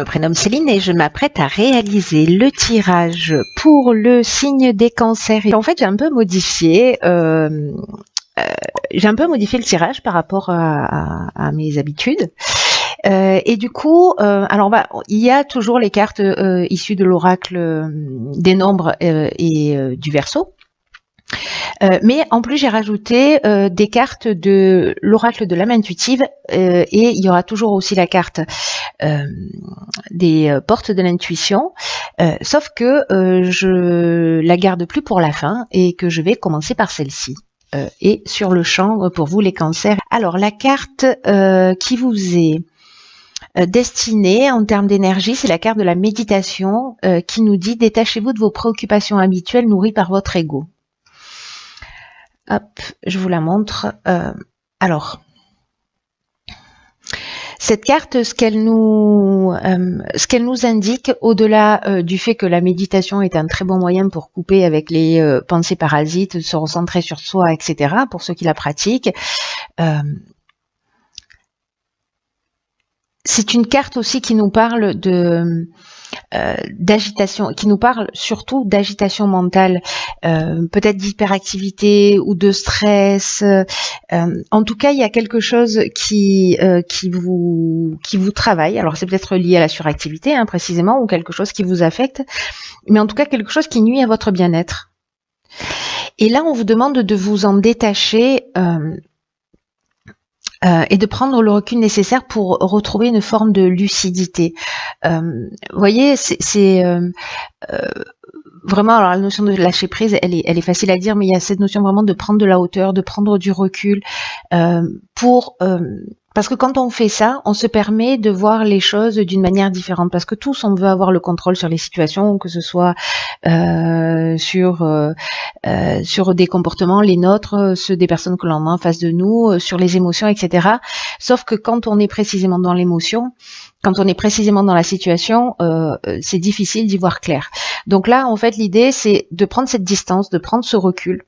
me prénomme Céline et je m'apprête à réaliser le tirage pour le signe des cancers. Et en fait, j'ai un peu modifié le tirage par rapport à mes habitudes. Et du coup, il y a toujours les cartes issues de l'oracle des nombres et du Verseau. Mais en plus, j'ai rajouté des cartes de l'oracle de l'âme intuitive et il y aura toujours aussi la carte des portes de l'intuition, sauf que je la garde plus pour la fin et que je vais commencer par celle-ci. Et sur le champ, pour vous les cancers. Alors, la carte qui vous est destinée en termes d'énergie, c'est la carte de la méditation qui nous dit « Détachez-vous de vos préoccupations habituelles nourries par votre ego ». Hop, je vous la montre. Alors, cette carte, ce qu'elle nous indique, au-delà du fait que la méditation est un très bon moyen pour couper avec les pensées parasites, se recentrer sur soi, etc., pour ceux qui la pratiquent, c'est une carte aussi qui nous parle d'agitation, qui nous parle surtout d'agitation mentale, peut-être d'hyperactivité ou de stress. En tout cas, il y a quelque chose qui vous travaille. Alors, c'est peut-être lié à la suractivité, hein, précisément, ou quelque chose qui vous affecte, mais en tout cas, quelque chose qui nuit à votre bien-être. Et là, on vous demande de vous en détacher et de prendre le recul nécessaire pour retrouver une forme de lucidité. Vous voyez, c'est vraiment, alors la notion de lâcher prise, elle est facile à dire, mais il y a cette notion vraiment de prendre de la hauteur, de prendre du recul, parce que quand on fait ça, on se permet de voir les choses d'une manière différente, parce que tous, on veut avoir le contrôle sur les situations, que ce soit sur des comportements, les nôtres, ceux des personnes que l'on a en face de nous, sur les émotions, etc. Sauf que quand on est précisément dans l'émotion, quand on est précisément dans la situation, c'est difficile d'y voir clair. Donc là, en fait, l'idée, c'est de prendre cette distance, de prendre ce recul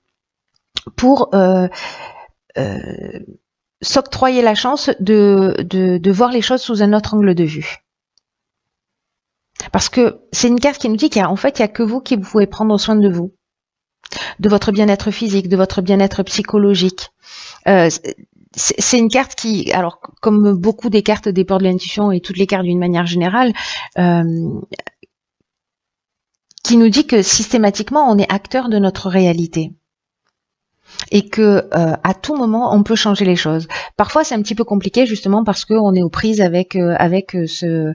pour s'octroyer la chance de voir les choses sous un autre angle de vue. Parce que c'est une carte qui nous dit qu'il y a que vous qui pouvez prendre soin de vous, de votre bien-être physique, de votre bien-être psychologique. C'est une carte qui, alors comme beaucoup des cartes des portes de l'intuition et toutes les cartes d'une manière générale, qui nous dit que systématiquement on est acteur de notre réalité et que à tout moment on peut changer les choses. Parfois c'est un petit peu compliqué justement parce que on est aux prises avec ce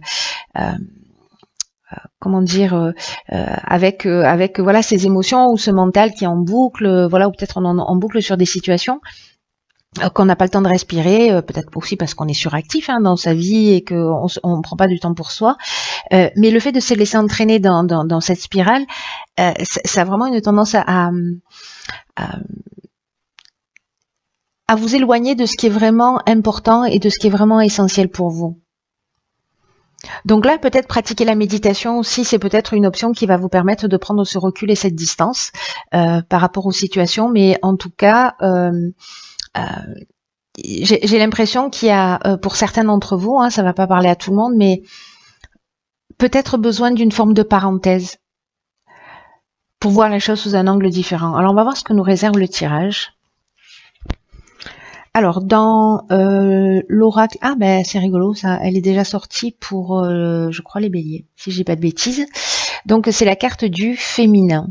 avec voilà ces émotions ou ce mental qui est en boucle, voilà, ou peut-être on est en boucle sur des situations qu'on n'a pas le temps de respirer, peut-être aussi parce qu'on est suractif dans sa vie et qu'on ne prend pas du temps pour soi. Mais le fait de se laisser entraîner dans cette spirale, ça a vraiment une tendance à vous éloigner de ce qui est vraiment important et de ce qui est vraiment essentiel pour vous. Donc là, peut-être pratiquer la méditation aussi, c'est peut-être une option qui va vous permettre de prendre ce recul et cette distance par rapport aux situations. Mais en tout cas, j'ai l'impression qu'il y a, pour certains d'entre vous, ça va pas parler à tout le monde, mais peut-être besoin d'une forme de parenthèse pour voir les choses sous un angle différent. Alors on va voir ce que nous réserve le tirage. Alors dans l'oracle, c'est rigolo ça, elle est déjà sortie pour, je crois, les béliers, si j'ai pas de bêtises. Donc c'est la carte du féminin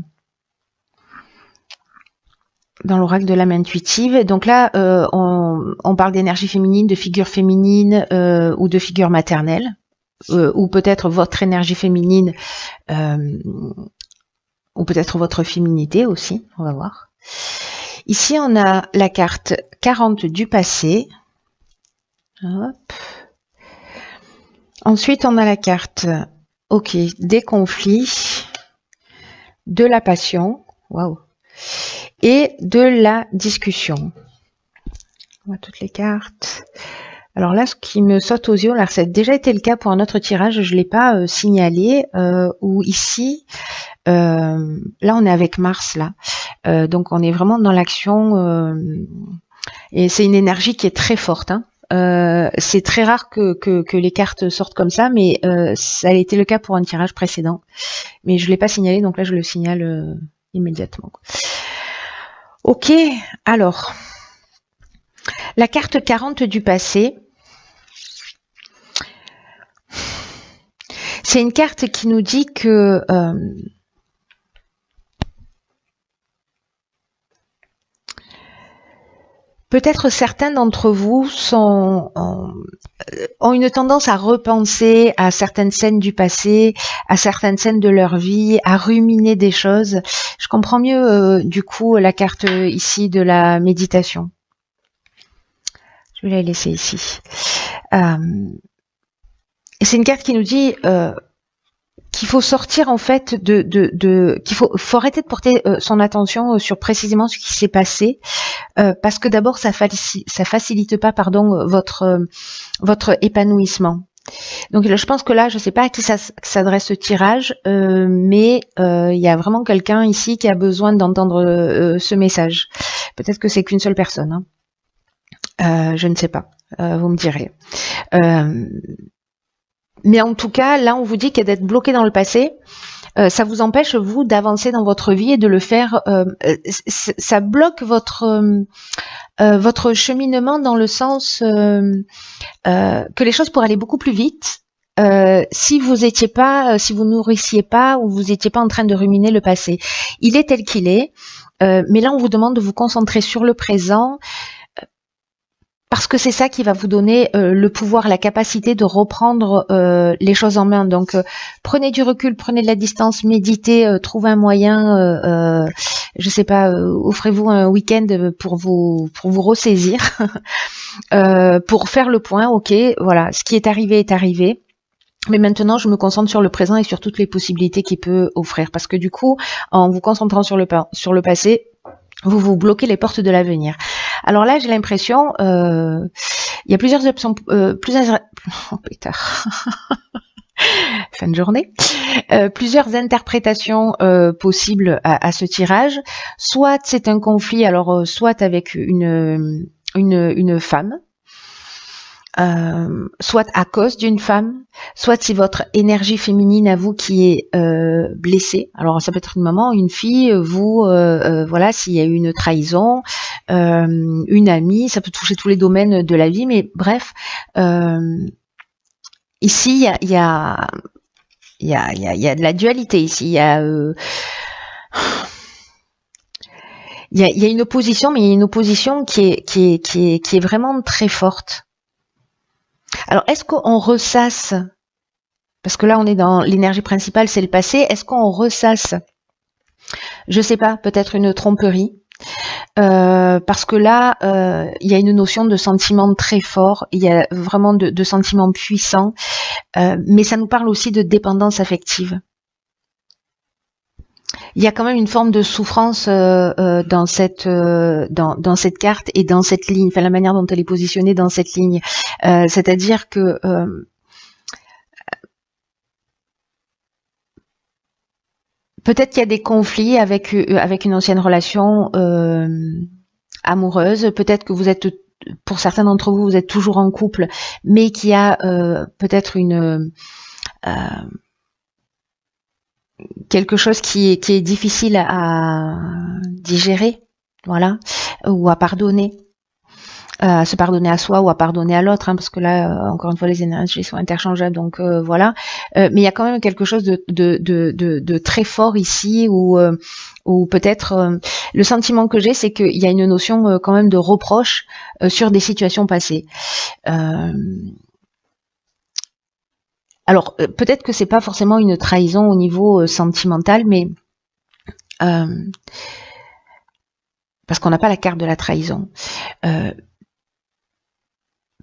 dans l'oracle de l'âme intuitive. Donc là, on parle d'énergie féminine, de figure féminine ou de figure maternelle, ou peut-être votre énergie féminine, ou peut-être votre féminité aussi, on va voir. Ici, on a la carte 40 du passé. Hop. Ensuite, on a la carte des conflits, de la passion, waouh, et de la discussion. On voit toutes les cartes. Alors là, ce qui me saute aux yeux, alors ça a déjà été le cas pour un autre tirage, je ne l'ai pas signalé, où ici, là on est avec Mars, là. Donc on est vraiment dans l'action, et c'est une énergie qui est très forte, C'est très rare que les cartes sortent comme ça, mais ça a été le cas pour un tirage précédent. Mais je l'ai pas signalé, donc là je le signale immédiatement. Ok, alors la carte 40 du passé. C'est une carte qui nous dit que peut-être certains d'entre vous ont une tendance à repenser à certaines scènes du passé, à certaines scènes de leur vie, à ruminer des choses. Je comprends mieux du coup la carte ici de la méditation. Je vais la laisser ici. C'est une carte qui nous dit qu'il faut sortir en fait qu'il faut arrêter de porter son attention sur précisément ce qui s'est passé, parce que d'abord ça facilite pas votre épanouissement. Donc je pense que là, je sais pas à qui s'adresse ce tirage, mais il y a vraiment quelqu'un ici qui a besoin d'entendre ce message. Peut-être que c'est qu'une seule personne, hein. Je ne sais pas, vous me direz. Mais en tout cas, là, on vous dit que d'être bloqué dans le passé, ça vous empêche, vous, d'avancer dans votre vie et de le faire. Ça bloque votre cheminement dans le sens que les choses pourraient aller beaucoup plus vite si vous nourrissiez pas ou vous étiez pas en train de ruminer le passé. Il est tel qu'il est, mais là, on vous demande de vous concentrer sur le présent. Parce que c'est ça qui va vous donner le pouvoir, la capacité de reprendre les choses en main. Donc, prenez du recul, prenez de la distance, méditez, trouvez un moyen, je sais pas, offrez-vous un week-end pour vous ressaisir, pour faire le point. Ok, voilà, ce qui est arrivé. Mais maintenant, je me concentre sur le présent et sur toutes les possibilités qu'il peut offrir. Parce que du coup, en vous concentrant sur le passé, vous bloquez les portes de l'avenir. Alors là, j'ai l'impression, il y a plusieurs options, fin de journée, plusieurs interprétations possibles à ce tirage. Soit c'est un conflit, alors soit avec une femme, soit à cause d'une femme, soit c'est votre énergie féminine à vous qui est blessée. Alors ça peut être une maman, une fille, vous, voilà, s'il y a eu une trahison, une amie, ça peut toucher tous les domaines de la vie, mais bref, ici il y a de la dualité ici, il y a une opposition, mais il y a une opposition qui est vraiment très forte. Alors, est-ce qu'on ressasse, parce que là on est dans l'énergie principale, c'est le passé, est-ce qu'on ressasse, je sais pas, peut-être une tromperie, parce que là, il y a une notion de sentiment très fort, il y a vraiment de sentiments puissants, mais ça nous parle aussi de dépendance affective. Il y a quand même une forme de souffrance dans cette carte et dans cette ligne, enfin la manière dont elle est positionnée dans cette ligne. C'est-à-dire que peut-être qu'il y a des conflits avec une ancienne relation amoureuse. Peut-être que vous êtes, pour certains d'entre vous, vous êtes toujours en couple, mais qu'il y a peut-être quelque chose qui est difficile à digérer, voilà, ou à pardonner, à se pardonner à soi ou à pardonner à l'autre, hein, parce que là, encore une fois, les énergies sont interchangeables, donc voilà. Mais il y a quand même quelque chose de très fort ici, où peut-être le sentiment que j'ai, c'est qu'il y a une notion quand même de reproche sur des situations passées. Alors, peut-être que c'est pas forcément une trahison au niveau sentimental, mais parce qu'on n'a pas la carte de la trahison.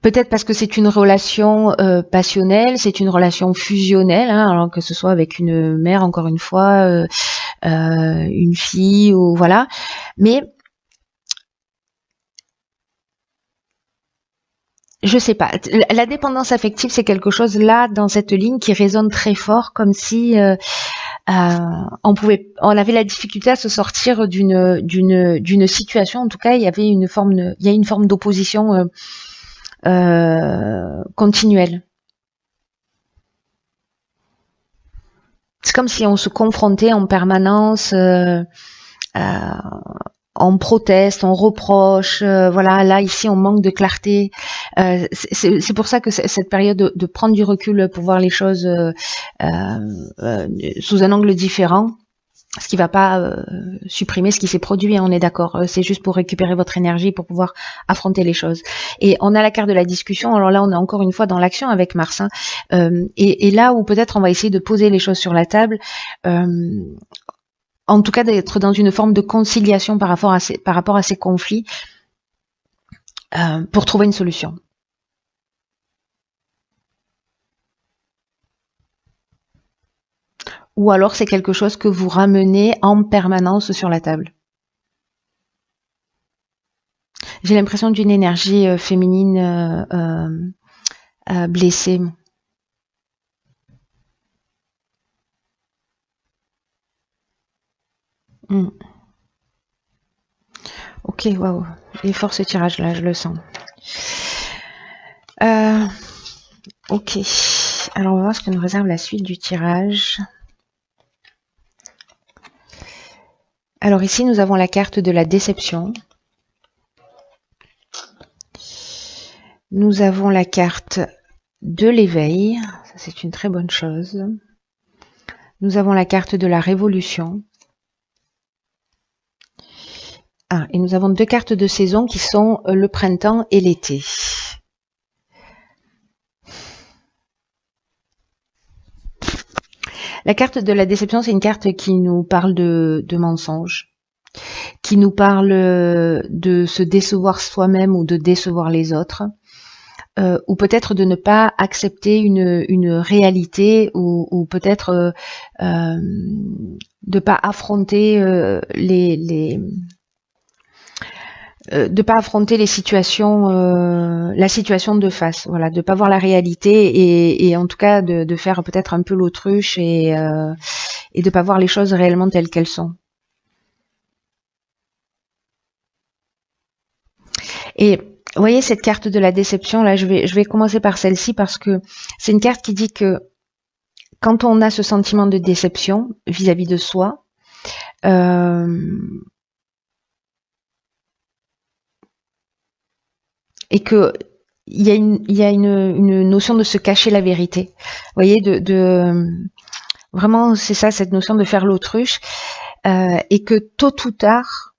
Peut-être parce que c'est une relation passionnelle, c'est une relation fusionnelle, hein, alors que ce soit avec une mère, encore une fois, une fille, ou voilà. Mais je sais pas. La dépendance affective, c'est quelque chose là dans cette ligne qui résonne très fort, comme si on avait la difficulté à se sortir d'une situation. En tout cas, il y a une forme d'opposition continuelle. C'est comme si on se confrontait en permanence, on proteste, on reproche, voilà, là ici on manque de clarté. C'est pour ça que cette période de prendre du recul pour voir les choses sous un angle différent, ce qui va pas supprimer ce qui s'est produit, hein, on est d'accord, c'est juste pour récupérer votre énergie, pour pouvoir affronter les choses. Et on a la carte de la discussion, alors là on est encore une fois dans l'action avec Mars, hein, et là où peut-être on va essayer de poser les choses sur la table, en tout cas d'être dans une forme de conciliation par rapport à ces conflits, pour trouver une solution. Ou alors c'est quelque chose que vous ramenez en permanence sur la table. J'ai l'impression d'une énergie féminine blessée. Ok, waouh, il est fort ce tirage là, je le sens. Ok, alors on va voir ce que nous réserve la suite du tirage. Alors ici, nous avons la carte de la déception. Nous avons la carte de l'éveil. Ça, c'est une très bonne chose. Nous avons la carte de la révolution. Ah, et nous avons deux cartes de saison qui sont le printemps et l'été. La carte de la déception, c'est une carte qui nous parle de mensonges, qui nous parle de se décevoir soi-même ou de décevoir les autres, ou peut-être de ne pas accepter une réalité, ou peut-être de pas affronter de pas affronter les situations, la situation de face, voilà, de pas voir la réalité et en tout cas de faire peut-être un peu l'autruche et de pas voir les choses réellement telles qu'elles sont. Et vous voyez cette carte de la déception là, je vais commencer par celle-ci parce que c'est une carte qui dit que quand on a ce sentiment de déception vis-à-vis de soi, et que il y a une notion de se cacher la vérité. Vous voyez, vraiment, c'est ça, cette notion de faire l'autruche, et que tôt ou tard,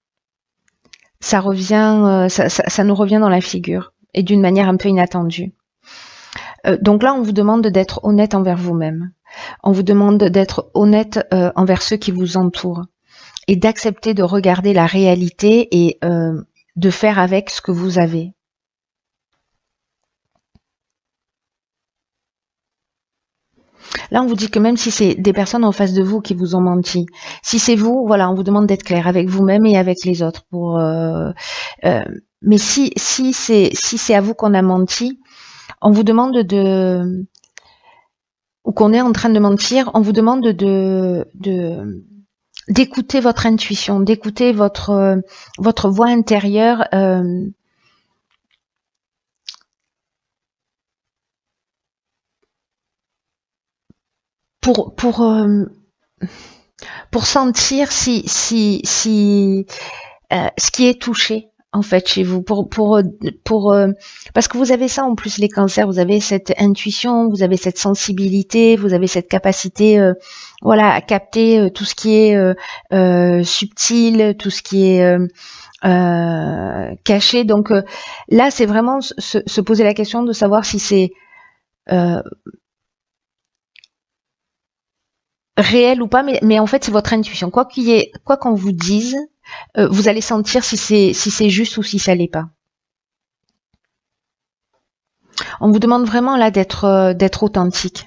ça revient, ça nous revient dans la figure et d'une manière un peu inattendue. Donc là, on vous demande d'être honnête envers vous-même. On vous demande d'être honnête envers ceux qui vous entourent et d'accepter de regarder la réalité et de faire avec ce que vous avez. Là, on vous dit que même si c'est des personnes en face de vous qui vous ont menti, si c'est vous, voilà, on vous demande d'être clair avec vous-même et avec les autres. Mais si c'est à vous qu'on a menti, on vous demande ou qu'on est en train de mentir, on vous demande d'écouter votre intuition, d'écouter votre voix intérieure. Pour sentir si ce qui est touché en fait chez vous, parce que vous avez ça en plus, les cancers, vous avez cette intuition, vous avez cette sensibilité, vous avez cette capacité voilà, à capter tout ce qui est subtil, tout ce qui est caché. Donc là, c'est vraiment se poser la question de savoir si c'est réel ou pas, mais en fait c'est votre intuition. Quoi qu'on vous dise, vous allez sentir si c'est juste ou si ça l'est pas. On vous demande vraiment là d'être authentique.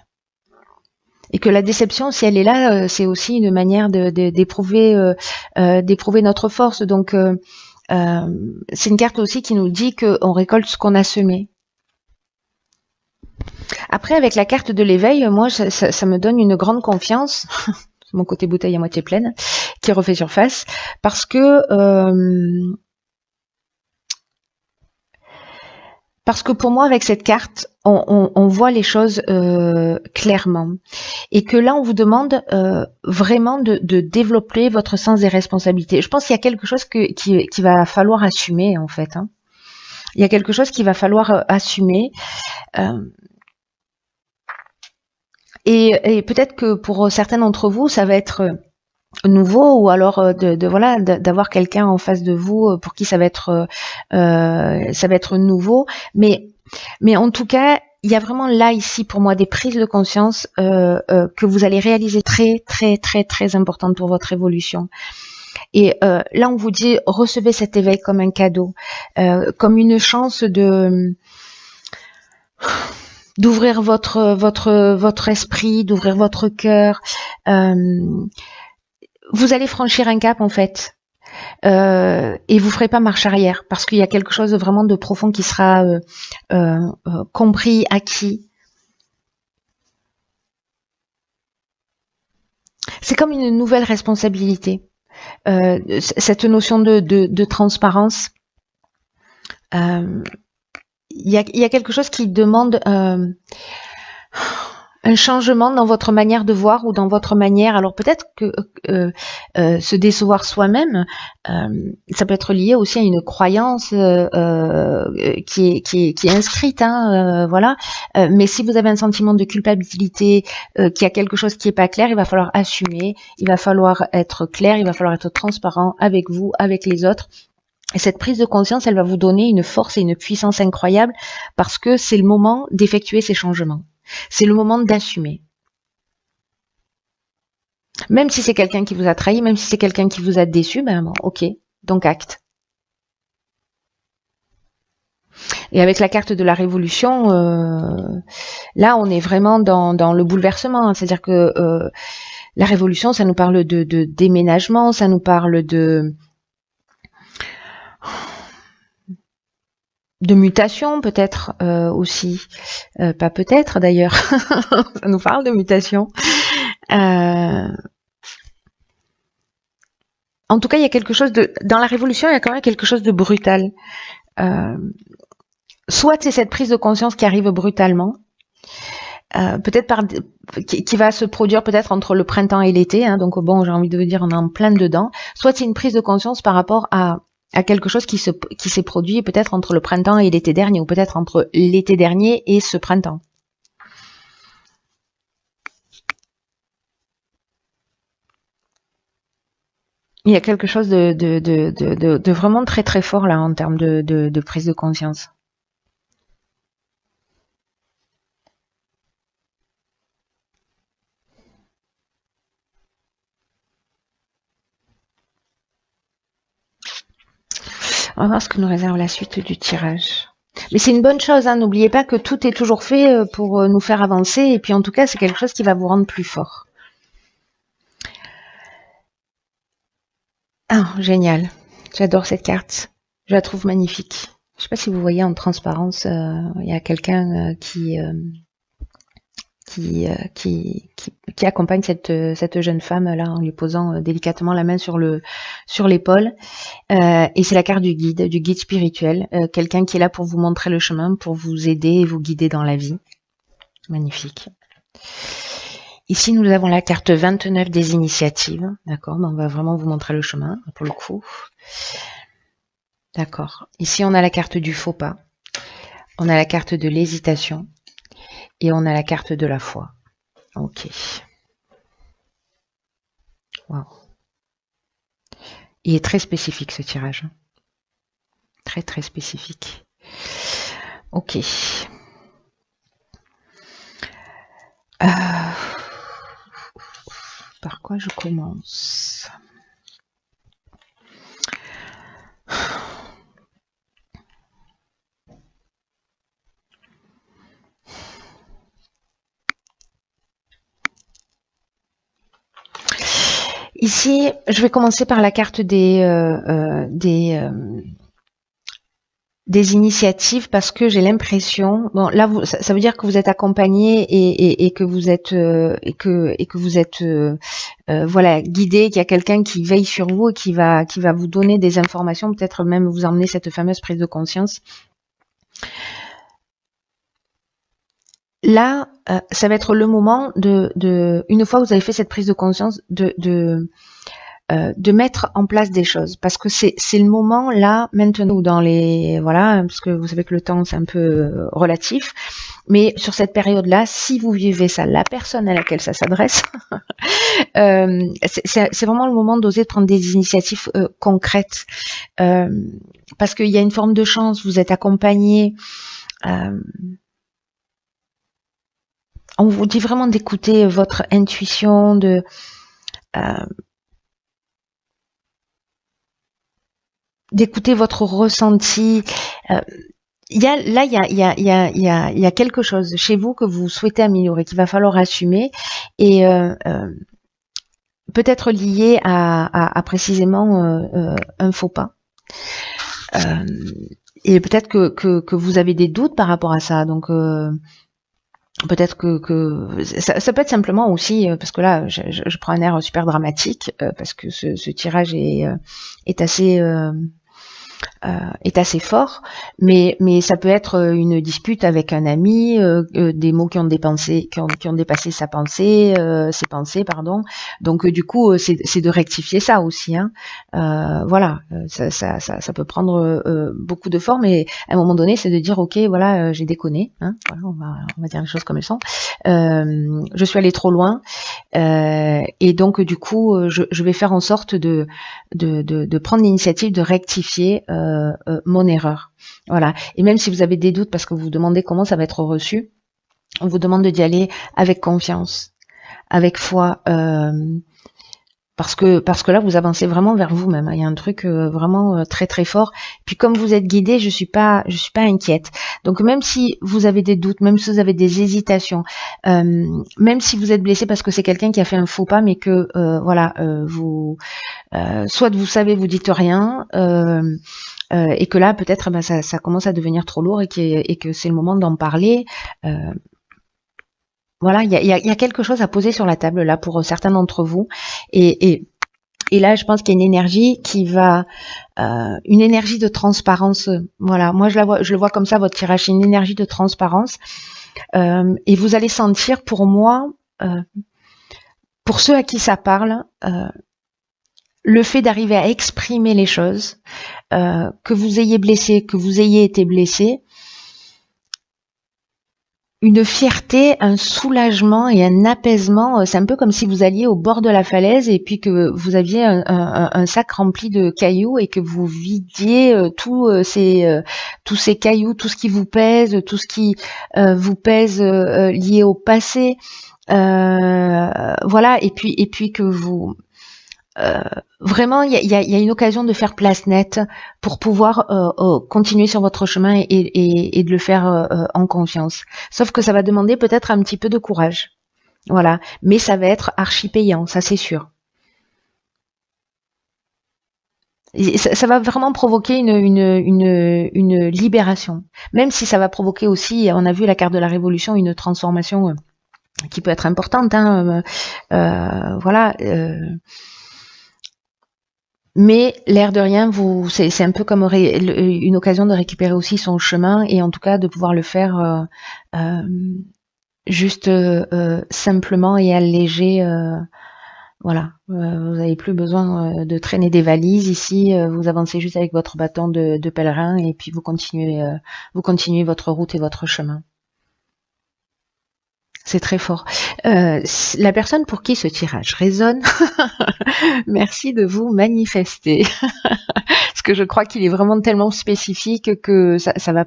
Et que la déception, si elle est là, c'est aussi une manière d'éprouver notre force. Donc c'est une carte aussi qui nous dit qu'on récolte ce qu'on a semé. Après, avec la carte de l'éveil, moi, ça me donne une grande confiance, mon côté bouteille à moitié pleine, qui refait surface, parce que Parce que pour moi, avec cette carte, on voit les choses clairement. Et que là, on vous demande vraiment de développer votre sens des responsabilités. Je pense qu'il y a quelque chose qui va falloir assumer, en fait. Hein. Il y a quelque chose qu'il va falloir assumer. Et peut-être que pour certains d'entre vous, ça va être nouveau, ou alors voilà, d'avoir quelqu'un en face de vous pour qui ça va être nouveau, mais en tout cas, il y a vraiment là ici pour moi des prises de conscience que vous allez réaliser très très très très importantes pour votre évolution. Et là on vous dit, recevez cet éveil comme un cadeau, comme une chance d'ouvrir votre esprit, d'ouvrir votre cœur. Vous allez franchir un cap en fait, et vous ferez pas marche arrière, parce qu'il y a quelque chose vraiment de profond qui sera compris, acquis. C'est comme une nouvelle responsabilité, cette notion de transparence. Il y a quelque chose qui demande un changement dans votre manière de voir, ou dans votre manière. Alors peut-être que se décevoir soi-même, ça peut être lié aussi à une croyance qui est inscrite, hein, voilà. Mais si vous avez un sentiment de culpabilité, qu'il y a quelque chose qui est pas clair, il va falloir assumer, il va falloir être clair, il va falloir être transparent avec vous, avec les autres. Et cette prise de conscience, elle va vous donner une force et une puissance incroyable, parce que c'est le moment d'effectuer ces changements. C'est le moment d'assumer. Même si c'est quelqu'un qui vous a trahi, même si c'est quelqu'un qui vous a déçu, ben bon, ok, donc acte. Et avec la carte de la révolution, là on est vraiment dans le bouleversement. C'est-à-dire que la révolution, ça nous parle de déménagement, ça nous parle de mutation peut-être aussi, pas peut-être d'ailleurs, ça nous parle de mutation. En tout cas, il y a quelque chose dans la révolution, il y a quand même quelque chose de brutal. Soit c'est cette prise de conscience qui arrive brutalement, peut-être qui va se produire peut-être entre le printemps et l'été, hein, donc bon, j'ai envie de vous dire, on est en plein dedans. Soit c'est une prise de conscience par rapport à quelque chose qui s'est produit peut-être entre le printemps et l'été dernier, ou peut-être entre l'été dernier et ce printemps. Il y a quelque chose de vraiment très très fort là en termes de prise de conscience. On va voir ce que nous réserve la suite du tirage. Mais c'est une bonne chose, hein. N'oubliez pas que tout est toujours fait pour nous faire avancer, et puis en tout cas c'est quelque chose qui va vous rendre plus fort. Ah, génial. J'adore cette carte. Je la trouve magnifique. Je ne sais pas si vous voyez en transparence, il y a quelqu'un qui accompagne cette jeune femme là en lui posant délicatement la main sur l'épaule, et c'est la carte du guide spirituel, quelqu'un qui est là pour vous montrer le chemin, pour vous aider et vous guider dans la vie. Magnifique. Ici nous avons la carte 29 des initiatives, d'accord, on va vraiment vous montrer le chemin pour le coup. D'accord. Ici on a la carte du faux pas, on a la carte de l'hésitation, et on a la carte de la foi. Ok. Wow. Il est très spécifique ce tirage. Très très spécifique. Ok. Par quoi je commence ? Ici, je vais commencer par la carte des initiatives, parce que j'ai l'impression, bon là ça veut dire que vous êtes accompagné et que vous êtes voilà, guidé, qu'il y a quelqu'un qui veille sur vous et qui va vous donner des informations, peut-être même vous emmener cette fameuse prise de conscience. là, ça va être le moment une fois que vous avez fait cette prise de conscience, de mettre en place des choses, parce que c'est le moment là maintenant où dans les voilà, parce que vous savez que le temps c'est un peu relatif, mais sur cette période là, si vous vivez ça, la personne à laquelle ça s'adresse, c'est vraiment le moment d'oser prendre des initiatives concrètes, parce qu'il y a une forme de chance, vous êtes accompagné. On vous dit vraiment d'écouter votre intuition, d'écouter votre ressenti. Il y a quelque chose chez vous que vous souhaitez améliorer, qu'il va falloir assumer, et peut-être lié à précisément un faux pas. Et peut-être que vous avez des doutes par rapport à ça, donc peut-être que ça peut être simplement aussi, parce que là je prends un air super dramatique, parce que ce tirage est assez fort, mais ça peut être une dispute avec un ami, des mots qui ont dépassé sa pensée, ses pensées, pardon. Donc du coup, c'est de rectifier ça aussi, hein. Voilà, ça peut prendre beaucoup de formes, et à un moment donné, c'est de dire ok, voilà, j'ai déconné, hein. Voilà, on va dire les choses comme elles sont. Je suis allée trop loin, et donc du coup, je vais faire en sorte de prendre l'initiative de rectifier mon erreur. Voilà. Et même si vous avez des doutes parce que vous vous demandez comment ça va être reçu, on vous demande d'y aller avec confiance, avec foi, parce que là vous avancez vraiment vers vous-même, hein. Il y a un truc vraiment très très fort. Puis comme vous êtes guidé, je suis pas inquiète. Donc même si vous avez des doutes, même si vous avez des hésitations, même si vous êtes blessé parce que c'est quelqu'un qui a fait un faux pas, mais que voilà, vous soit vous savez, vous dites rien, et que là peut-être ça commence à devenir trop lourd, et que c'est le moment d'en parler. Voilà, il y a quelque chose à poser sur la table là pour certains d'entre vous, et là je pense qu'il y a une énergie qui va, une énergie de transparence. Voilà, moi je le vois comme ça, votre tirage, c'est une énergie de transparence, et vous allez sentir, pour moi, pour ceux à qui ça parle, le fait d'arriver à exprimer les choses, que vous ayez blessé, que vous ayez été blessé, une fierté, un soulagement et un apaisement. C'est un peu comme si vous alliez au bord de la falaise et puis que vous aviez un sac rempli de cailloux et que vous vidiez tous ces cailloux, tout ce qui vous pèse, tout ce qui vous pèse lié au passé. Voilà, et puis que vous... vraiment, il y a une occasion de faire place nette pour pouvoir continuer sur votre chemin et de le faire en confiance. Sauf que ça va demander peut-être un petit peu de courage. Voilà. Mais ça va être archi payant, ça c'est sûr. Et ça va vraiment provoquer une libération. Même si ça va provoquer aussi, on a vu la carte de la révolution, une transformation qui peut être importante, hein, voilà. Mais l'air de rien, c'est un peu comme une occasion de récupérer aussi son chemin, et en tout cas de pouvoir le faire juste simplement et allégé. Voilà, vous n'avez plus besoin de traîner des valises ici. Vous avancez juste avec votre bâton de pèlerin, et puis vous continuez votre route et votre chemin. C'est très fort. La personne pour qui ce tirage résonne, merci de vous manifester. Parce que je crois qu'il est vraiment tellement spécifique que ça va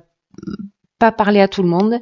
pas parler à tout le monde.